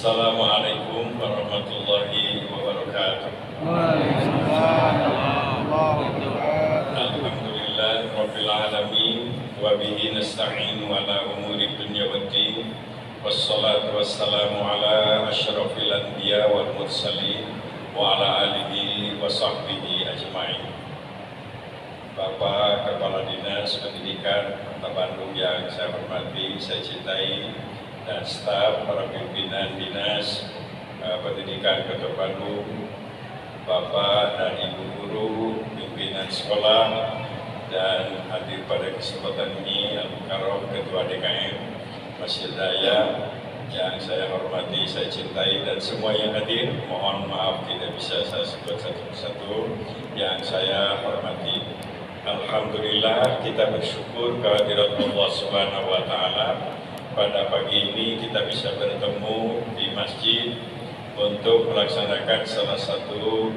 Assalamualaikum warahmatullahi wabarakatuh. Waalaikumsalam warahmatullahi wabarakatuh. Alhamdulillah rabbil alamin wa bihi nasta'in ala umuri dunya waddin. Wassalatu wassalamu ala asyrafil anbiya wal mursalin wa ala alihi wa sahbihi ajma'in. Bapak Kepala Dinas Pendidikan Kota Bandung yang saya hormati, saya cintai, dan staf para pimpinan Dinas Pendidikan Kota Bandung, Bapak dan Ibu guru, pimpinan sekolah, dan hadir pada kesempatan ini Al-Mukarram Ketua DKM Masjid Raya yang saya hormati, saya cintai, dan semua yang hadir, mohon maaf tidak bisa saya sebut satu persatu yang saya hormati. Alhamdulillah kita bersyukur kehadirat Allah Subhanahu wa Ta'ala. Pada pagi ini kita bisa bertemu di masjid untuk melaksanakan salah satu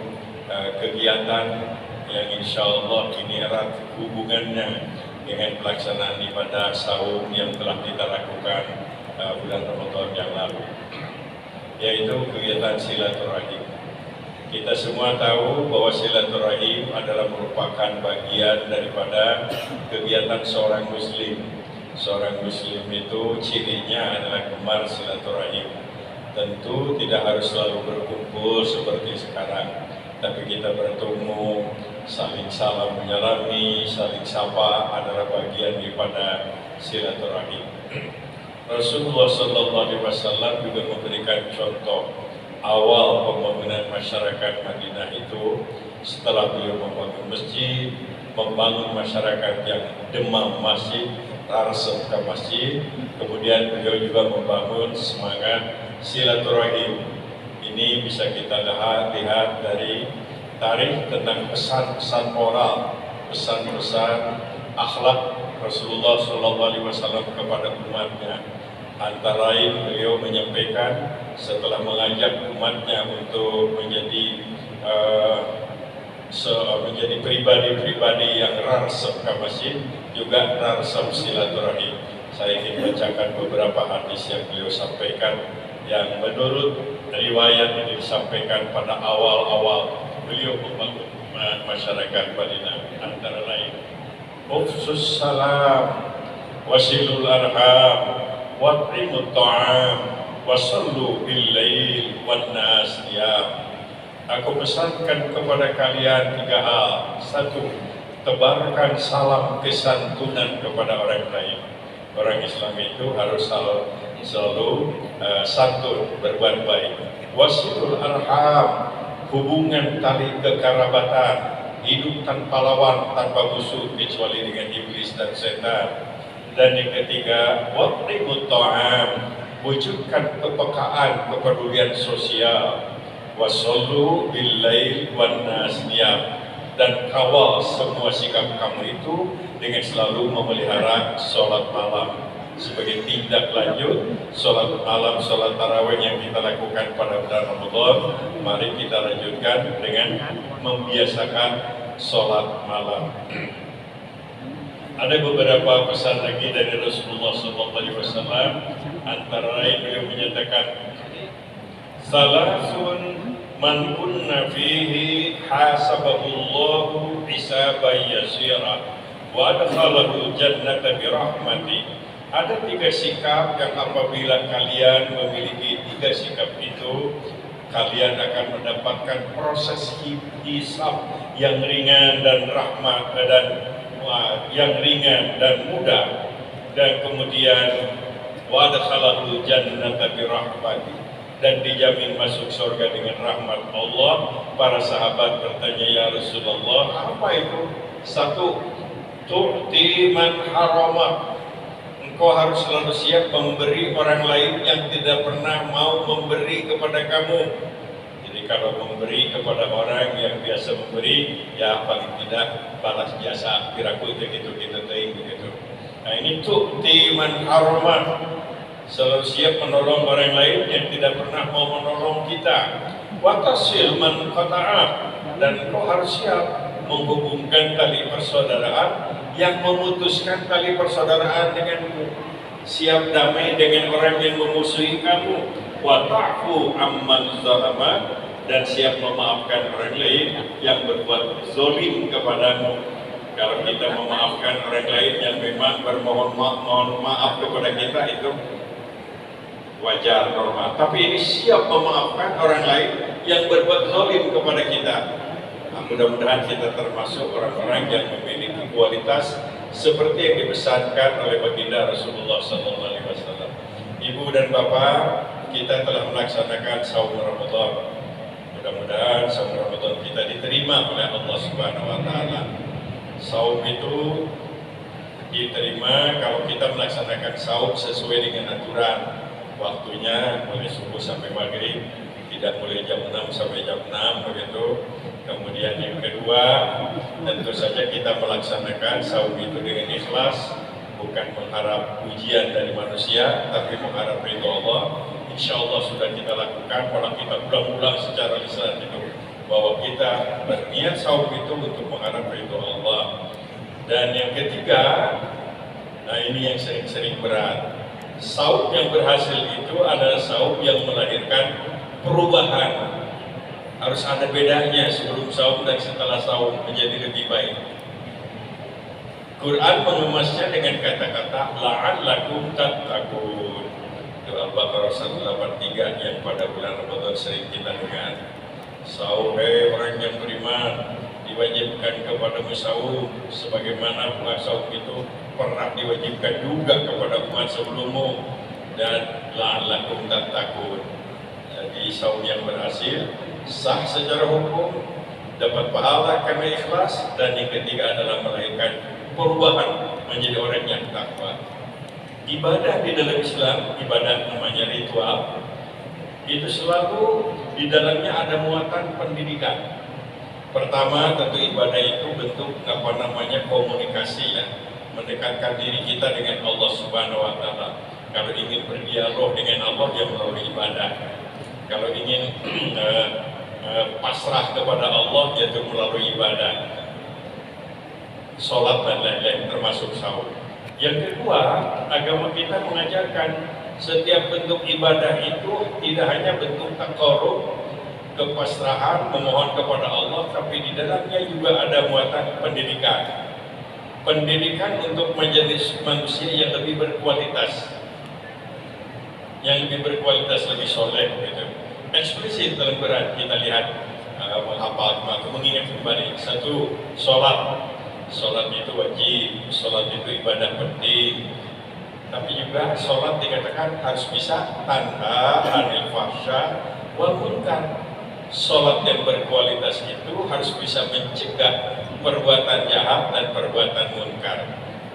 kegiatan yang insya Allah ini erat hubungannya dengan pelaksanaan ibadah saum yang telah kita lakukan bulan Ramadan yang lalu, yaitu kegiatan silaturahim. Kita semua tahu bahwa silaturahim adalah merupakan bagian daripada kegiatan seorang muslim. Seorang muslim itu cirinya adalah gemar silaturahim. Tentu tidak harus selalu berkumpul seperti sekarang, tapi kita bertemu, saling salam menyalami, saling sapa adalah bagian daripada silaturahim. Rasulullah SAW juga memberikan contoh awal pembangunan masyarakat Madinah itu. Setelah beliau membangun masjid, membangun masyarakat yang demam masjid, rarsep ke masjid, kemudian beliau juga membangun semangat silaturahim. Ini bisa kita lihat dari tarikh tentang pesan-pesan moral, pesan-pesan akhlak Rasulullah SAW kepada umatnya. Antara lain beliau menyampaikan setelah mengajak umatnya untuk menjadi pribadi-pribadi yang rarsep ke masjid, juga rarsep silaturahim. Saya ingin bacakan beberapa hadis yang beliau sampaikan yang menurut riwayat ini disampaikan pada awal-awal beliau membangun masyarakat Madinah. Antara lain, ufsus salam wasilul arham wat'imut ta'am wasallu bil lail wan nas niyam. Aku pesankan kepada kalian 3 hal. 1. Tebarkan salam kesantunan kepada orang lain. Orang Islam itu harus selalu santun, berbuat baik. Wasilul arham, hubungan tali kekerabatan, hidup tanpa lawan, tanpa musuh kecuali dengan iblis dan setan. Dan yang ketiga, wat'imut ta'am, wujudkan kepekaan, kepedulian sosial. Wasallu bil lail wan nas niyam, dan kawal semua sikap kamu itu dengan selalu memelihara sholat malam. Sebagai tindak lanjut sholat malam, sholat tarawih yang kita lakukan pada bulan Ramadan, mari kita lanjutkan dengan membiasakan sholat malam. Ada beberapa pesan lagi dari Rasulullah SAW. Antara lain beliau menyatakan, salasun man kunna fihi hasabahullahu hisaban yasira wa adkhalahu jannata birahmati. Ada 3 sikap yang apabila kalian memiliki 3 sikap itu, kalian akan mendapatkan proses hisab yang ringan dan rahmat dan yang ringan dan mudah, dan kemudian wa adkhalahu jannata birahmati, dan dijamin masuk surga dengan rahmat Allah. Para sahabat bertanya, ya Rasulullah, apa itu? 1. Tu'ti man haramak, engkau harus selalu siap memberi orang lain yang tidak pernah mau memberi kepada kamu. Jadi kalau memberi kepada orang yang biasa memberi, ya paling tidak balas jasa, kira-kira gitu begitu. Nah ini tu'ti man haramak, selalu siap menolong orang lain yang tidak pernah mau menolong kita. Watasil man qata'ah, dan kau harus siap menghubungkan tali persaudaraan yang memutuskan tali persaudaraan denganmu. Siap damai dengan orang yang memusuhi kamu. wa ta'fu amman zalama, dan siap memaafkan orang lain yang berbuat zolim kepadamu. Kalau kita memaafkan orang lain yang memang mohon maaf kepada kita, itu wajar, normal. Tapi ini siap memaafkan orang lain yang berbuat zalim kepada kita. Nah, mudah-mudahan kita termasuk orang-orang yang memiliki kualitas seperti yang dipesankan oleh baginda Rasulullah SAW. Ibu dan bapak, kita telah melaksanakan saum Ramadan. Mudah-mudahan saum Ramadan kita diterima oleh Allah Subhanahu Wa Taala. Saum itu diterima kalau kita melaksanakan saum sesuai dengan aturan. Waktunya mulai subuh sampai maghrib, tidak mulai jam 6 sampai jam 6 begitu. Kemudian yang kedua, tentu saja kita melaksanakan saum itu dengan ikhlas, bukan mengharap pujian dari manusia, tapi mengharap ridho Allah. Insya Allah sudah kita lakukan, kalau kita ulang-ulang secara lisan itu, bahwa kita berniat saum itu untuk mengharap ridho Allah. Dan yang ketiga, nah ini yang sering-sering berat. Saum yang berhasil itu adalah saum yang melahirkan perubahan. Harus ada bedanya sebelum saum dan setelah saum menjadi lebih baik. Quran mengemasnya dengan kata-kata la'allakum tattaqun. Itu Al-Baqarah 183 yang pada bulan Ramadan sering kita dengar. Saum, orang yang beriman, diwajibkan kepadamu saum sebagaimana puasa saum itu pernah diwajibkan juga kepada umat sebelummu, dan la'allakum tattaqun. Jadi saum yang berhasil sah secara hukum, dapat pahala karena ikhlas, dan yang ketiga adalah melahirkan perubahan menjadi orang yang takwa. Ibadah di dalam Islam, ibadah namanya ritual, itu selalu di dalamnya ada muatan pendidikan. Pertama, tentu ibadah itu bentuk komunikasi ya, mendekatkan diri kita dengan Allah Subhanahu Wa Taala. Kalau ingin berdialog dengan Allah, dia melalui ibadah. Kalau ingin pasrah kepada Allah, yaitu melalui ibadah, sholat dan lain-lain, termasuk saum. Yang kedua, agama kita mengajarkan setiap bentuk ibadah itu tidak hanya bentuk taqarrub, kepasrahan, memohon kepada Allah, tapi di dalamnya juga ada muatan pendidikan. Pendidikan untuk menjadi manusia yang lebih berkualitas, lebih soleh gitu. Eksplisit dalam Quran kita lihat, menghafal, mengingat kembali. Satu, sholat itu wajib, sholat itu ibadah penting. Tapi juga sholat dikatakan harus bisa tanha anil fahsya wal munkar. Sholat yang berkualitas itu harus bisa mencegah perbuatan jahat dan perbuatan munkar.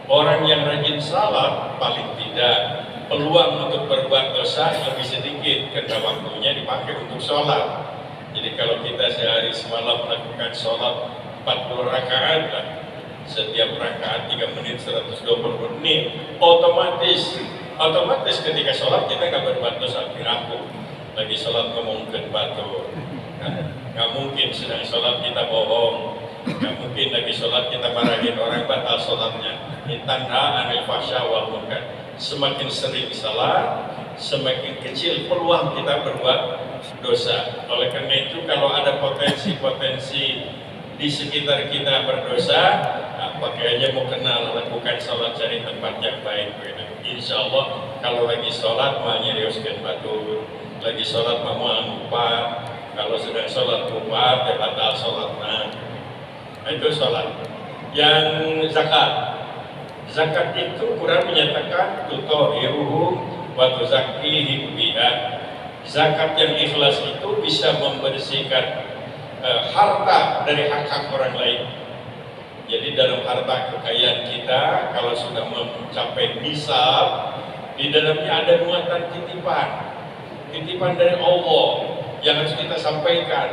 Orang yang rajin salat paling tidak peluang untuk berbuat dosa lebih sedikit karena waktunya dipakai untuk sholat. Jadi kalau kita sehari semalam melakukan sholat 40 rakaat, setiap rakaat 3 menit, 120 menit, otomatis ketika sholat kita nggak berbuat dosa. Aku lagi sholat ngomongin batu, nggak mungkin sedang sholat kita bohong, nggak mungkin lagi sholat kita marahin orang batal sholatnya. Tanda anil fahsya wal munkar. Semakin sering salah, semakin kecil peluang kita berbuat dosa. Oleh karena itu, kalau ada potensi di sekitar kita berdosa, pakai aja mau kenal, lakukan sholat cari tempat yang baik. Insya Allah kalau lagi sholat mau nyeriuskan batu, lagi sholat mau lupa, kalau sedang sholat lupa ya batal sholatnya. Itu sholat. Yang zakat itu Quran menyatakan tutahhiruhum wa tuzakkihim biha. Zakat yang ikhlas itu bisa membersihkan harta dari hak-hak orang lain. Jadi dalam harta kekayaan kita, kalau sudah mencapai nisab, di dalamnya ada muatan titipan dari Allah yang harus kita sampaikan.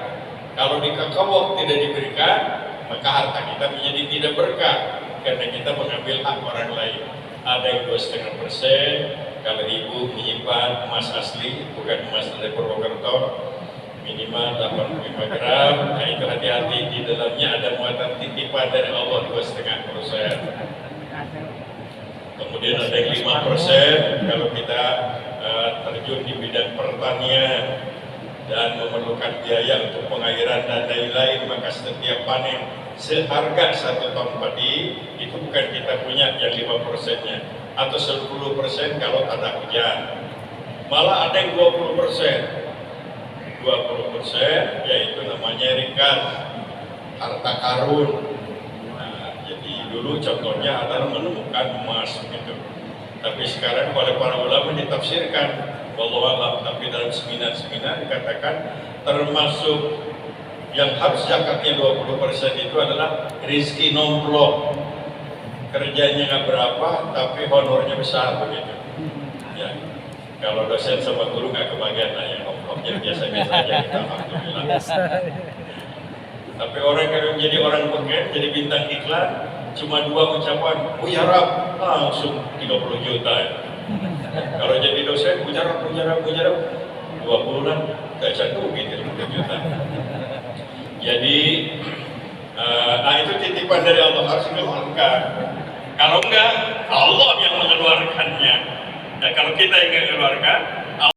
Kalau dikekewok tidak diberikan, maka harta kita menjadi tidak berkah karena kita mengambil hak orang lain. Ada yang 2,5%. Kalau ibu menyimpan emas asli, bukan emas dari Purwokerto, minimal 85 gram, nah itu hati-hati, di dalamnya ada muatan titipan dari Allah 2,5%. Kemudian ada yang 5%, kalau kita terjun di bidang pertanian dan memerlukan biaya untuk pengairan dan lain-lain, maka setiap panen seharga 1 ton padi itu bukan kita punya yang 5%-nya atau 10% kalau tak ada hujan, malah ada yang 20%, yaitu namanya ringkas harta karun. Nah, jadi dulu contohnya adalah menemukan emas gitu. Tapi sekarang oleh para ulama ditafsirkan wallahu a'lam, tapi dalam seminar-seminar dikatakan termasuk yang harus zakatnya 20% itu adalah rizki nomplok, kerjanya nggak berapa tapi honornya besar begitu ya. Kalau dosen sama guru nggak kebagian lah, yang nomploknya biasa-biasa aja kita alhamdulillah. Tapi orang kalau jadi orang pengen jadi bintang iklan cuma 2 ucapan ujarab langsung 30 juta ya. Kalau jadi dosen ujarab 2 bulan gak cantum gitu 30 juta. Jadi itu titipan dari Allah, harus dikeluarkan. Kalau enggak, Allah yang mengeluarkannya. Nah, kalau kita yang mengeluarkan,